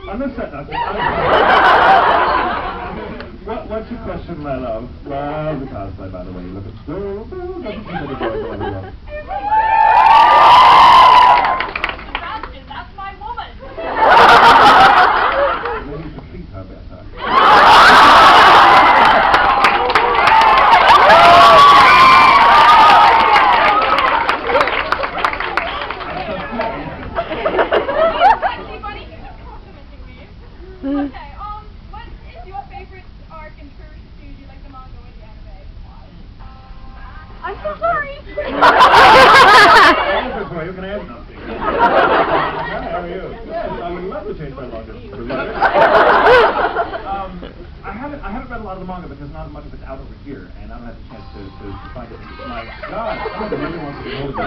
On the set, what's your question, my love? Well, the cosplay, by the way. You look at so good. That's my woman. Maybe you should treat her better. Okay, what is your favorite arc in Curious to do you like the manga or the anime? I'm so sorry. Before you can have nothing. Hi, how are you? Yes, I would love to change my manga. I haven't read a lot of the manga because not much of it's out over here, and I don't have the chance to find it. My God, somebody really wants to hold it. I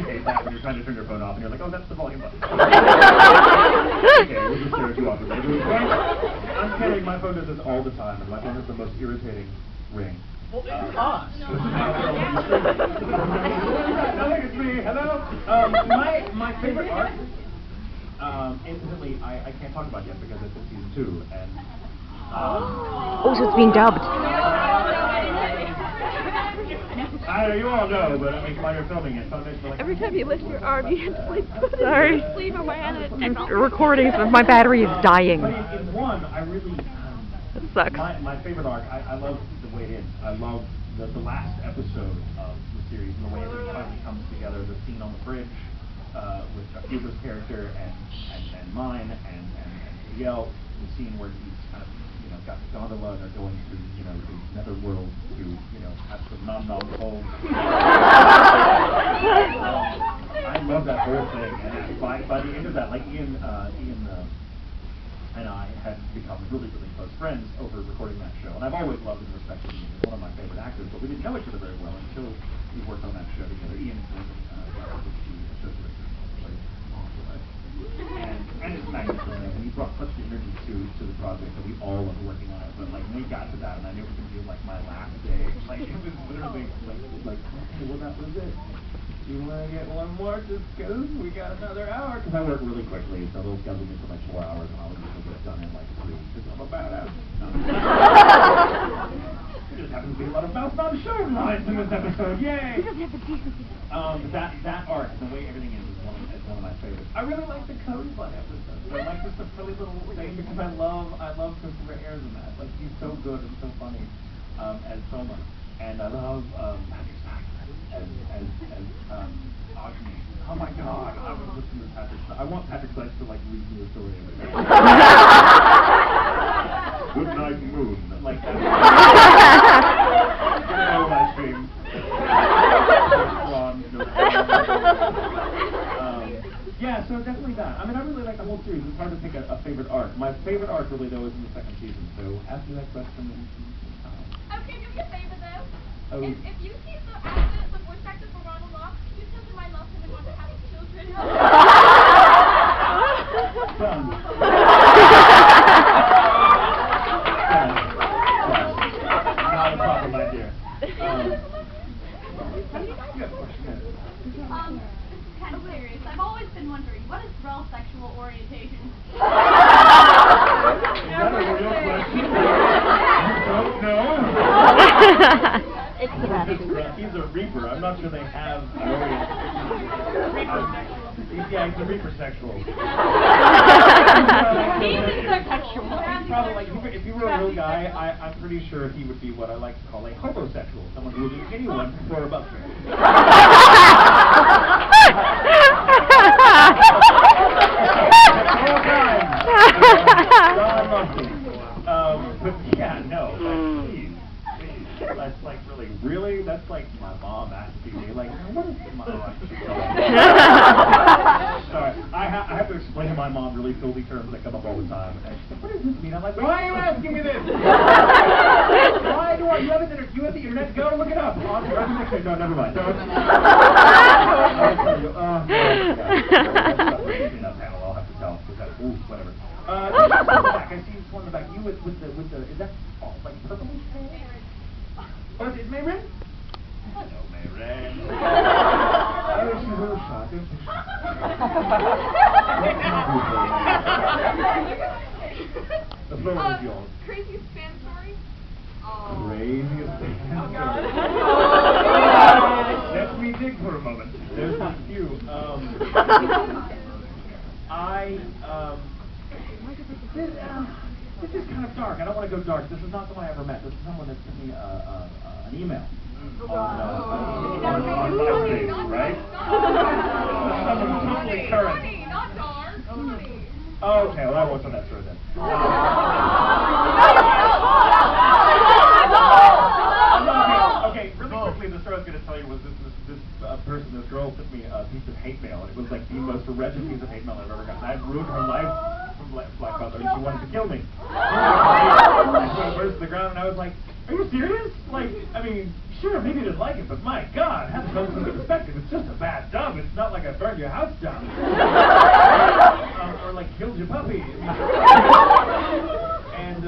hate that when you're trying to turn your phone off and you're like, oh, that's the volume button. Okay, we'll just stare at you off the I'm kidding, my phone does this all the time, and my phone has the most irritating ring. Well, it's us. It's me. Hello. My favorite arc. Instantly, I can't talk about it yet because it's in season 2, and. Oh, so it's being dubbed. You all know, but I mean, while you're filming it, like, Every time you lift your arm, you have to like put Sorry. it sleeve on my hand and Recording, my battery is dying. But in one, I really. It sucks. My favorite arc, I love the way it ends. I love the last episode of the series and the way everything finally comes together. The scene on the bridge with Huber's character and mine and Yale. The scene where he's kind of got the gondola and they're going to the netherworld to have some nom holes. I love that whole thing, and by the end of that, like Ian and I had become really close friends over recording that show. And I've always loved and respected Ian. He's one of my favorite actors, but we didn't know each other very well until we worked on that show together. Ian is the associate director and it's magnificent, and he brought such energy to the project that we all loved working on it. But like when we got to that, and I knew it was going to be like my last day, like it was literally like okay, well that was it. You want to get one more just because we got another hour? Because I work really quickly, so they'll schedule me for like 4 hours, and I'll usually get it done in like 3 because I'm a badass. There just happens to be a lot of mouthbound show lines in this episode. Yay! That arc, the way everything is one of my favorites. I really like the Codebug episode. I like just a silly little thing because I love Christopher Ayers in that. Like he's so good and so funny as Soma, and I love Patrick as Agni. Oh my God, I was listening to Patrick. I want Patrick Sykes to like read me a story every day. Good night, moon. Like that. My streams. Yeah, so definitely that. I mean, I really like the whole series. It's hard to pick a favorite arc. My favorite arc really though is in the second season. So ask me that question. Okay, do me a favor though. Oh. If you see the voice actor for Ronald Locke, can you tell him I love him and want to have children? Done. Not a problem, my dear. This is kind of serious. I've always been wondering, what is Rel's sexual orientation? Is that a real question? You don't know? He's a Reaper. I'm not sure they have an orientation. Yeah, he's a Reaper sexual. He's sexual. He's probably like, if you were a real guy, I'm pretty sure he would be what I like to call a homosexual. Someone who would do anyone for a buck. But yeah, no, please. That's like really, that's like my mom asking me, like, what is my mom? Sorry, I have to explain to my mom really filthy terms that come up all the time. And she's like, what does this mean? I'm like, why are you asking me this? Why do you have the internet? Go look it up. No, never mind. Don't. I'll tell you. Enough panel, I'll have to tell. Whatever. Back. I see this one in the back. You with the is that like purplish hair? Oh, is it Mayrin? Hello, Mayrin. Oh, she's a little shy, isn't she? The floor is yours. Craziest fan story? Craziest thing. Oh, God. Let me think for a moment. There's a few. This is kind of dark. I don't want to go dark. This is not someone I ever met. This is someone that sent me an email on MySpace, right? Someone totally current. Funny, not dark. Funny. Okay, well, I won't tell that story then. Okay, really quickly, the story I was going to tell you was this person, this girl, sent me a piece of hate mail, and it was like the most wretched piece of hate mail I've ever gotten. I'd ruined her life from Black Butler, and she wanted to kill me. I put her first to the ground, and I was like, are you serious? Like, I mean, sure, maybe you didn't like it, but my God, have some perspective. It's just a bad dub. It's not like I burned your house down. Or like killed your puppy. And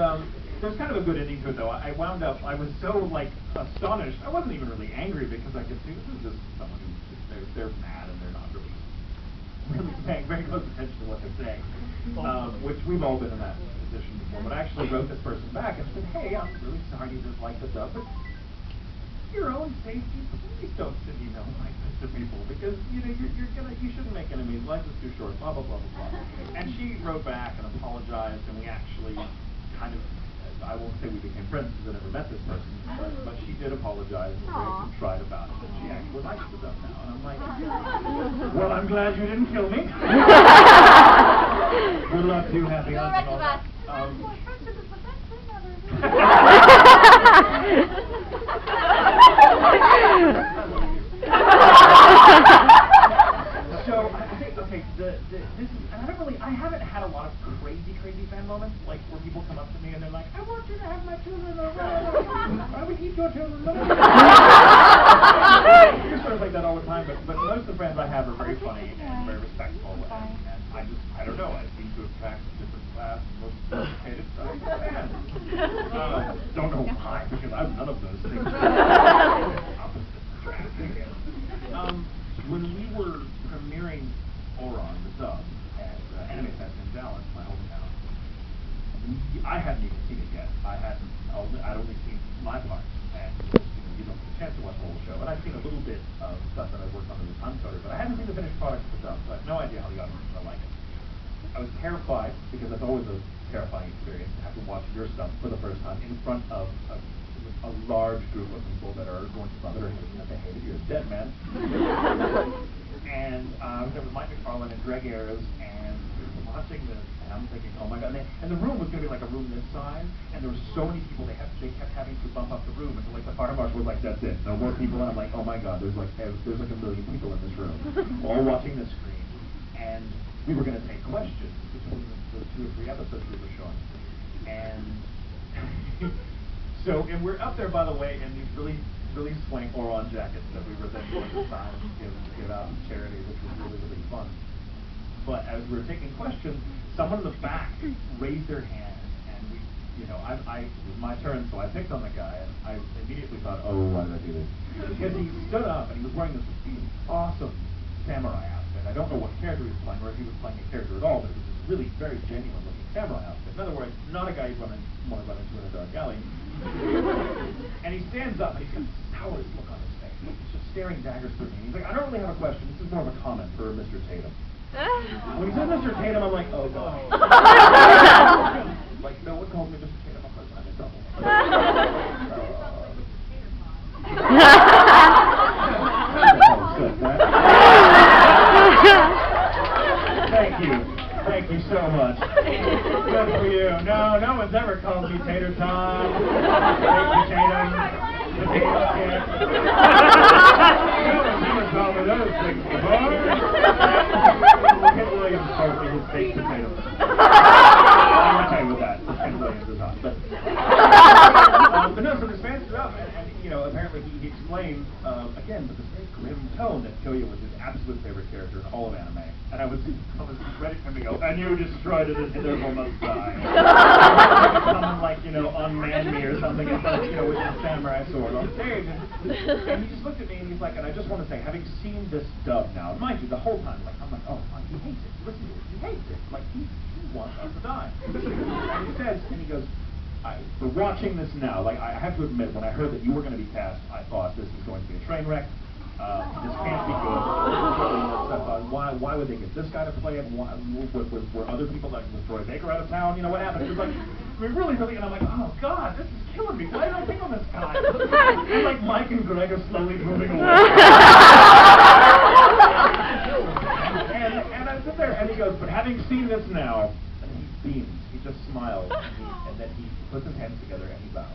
there's kind of a good ending to it, though. I wound up, I was so, like, astonished. I wasn't even really angry because I could see this is just someone who, they're mad and they're not really paying very close attention to what they're saying. Which we've all been in that position before. But I actually wrote this person back and said, hey, I'm really sorry you didn't like the dub, but for your own safety, please don't send emails like this to people because, you know, you shouldn't make enemies. Life is too short, blah, blah, blah, blah, blah. And she wrote back and apologized, and we actually kind of, I won't say we became friends because I never met this person, but she did apologize and was very contrite about it, and she actually likes the dub now. And I'm like, well, I'm glad you didn't kill me. Good luck to you, happy hunting, all that. So, I think, okay, this is, and I haven't had a lot of crazy fan moments, like where people come up to me and they're like, I want you to have my children, I would eat your children. You're sort of like that all the time, but most of the friends I have are very funny and very respectful, and I don't know, I seem to attract a different class, most sophisticated fans. Don't know why, because I'm none of those things. Opposite attracting. When we were premiering Oron, the dub, at Anime Fest in Dallas, my hometown, I hadn't even seen it yet. I'd only seen my part, and you don't get a chance to watch the whole show. And I'd seen a little bit of stuff that I worked on in the Uncoder, but I hadn't seen the finished product of the dub, so I had no idea how the audience was going to like it. I was terrified, because that's always a terrifying experience to have to watch your stuff for the first time in front of a large group of people that are going to love it or hate it. If they hate it, you're a dead man. And there was Mike McFarlane and Greg Ayers, and we were watching this, and I'm thinking, oh my God. And the room was going to be like a room this size, and there were so many people, they kept having to bump up the room until like the fire marshal was like, that's it, no more people. And I'm like, oh my God, there's like a million people in this room, all watching this screen. And we were going to take questions between the 2 or 3 episodes we were showing. And so, and we're up there, by the way, in these really swank Oron jackets that we were then going to sign and give out to charity, which was really fun. But as we were taking questions, someone in the back raised their hand, and we, it was my turn, so I picked on the guy, and I immediately thought, oh, why did I do this? Because he stood up, and he was wearing this awesome samurai outfit. I don't know what character he was playing, or if he was playing a character at all, but it was this really very genuine-looking samurai outfit. In other words, not a guy you'd want to run into in a dark alley. And he stands up, and he's got the sourest look on his face. He's just staring daggers through me. He's like, I don't really have a question. This is more of a comment for Mr. Tatum. When he said Mr. Tatum, I'm like, oh, God. Like, no one calls me Mr. Tatum. I'm like, I'm in trouble. Thank you so much. Good for you. No one's ever called me Tater Tom. Thank you, Tatum. Potato Kid. No one's ever called me those things before. Kid Williams calls me his baked potatoes. I'm okay with that. Kid Williams is hot. But no, so this fan stood up, and apparently he explained, again, with this very grim tone, that Kyoya was his absolute favorite character in all of anime. And I was ready for him to go, and you destroyed it, and therefore must die. Someone like, unman me or something, with his samurai sword on stage. And And he just looked at me and he's like, and I just want to say, having seen this dub now, and mind you, the whole time, like, I'm like, oh, he hates it. Listen to it. He hates it. Like, he wants us to die. And he says, and he goes, we're watching this now. Like, I have to admit, when I heard that you were going to be cast, I thought this is going to be a train wreck. This can't be good. Why would they get this guy to play it? Were other people like was Troy Baker out of town? You know what happened? It was like really, and I'm like, oh God, this is killing me. Why did I think of this guy? And like Mike and Greg are slowly moving away. and I sit there, and he goes, but having seen this now, and he beams. He just smiles, and then he puts his hands together and he bows.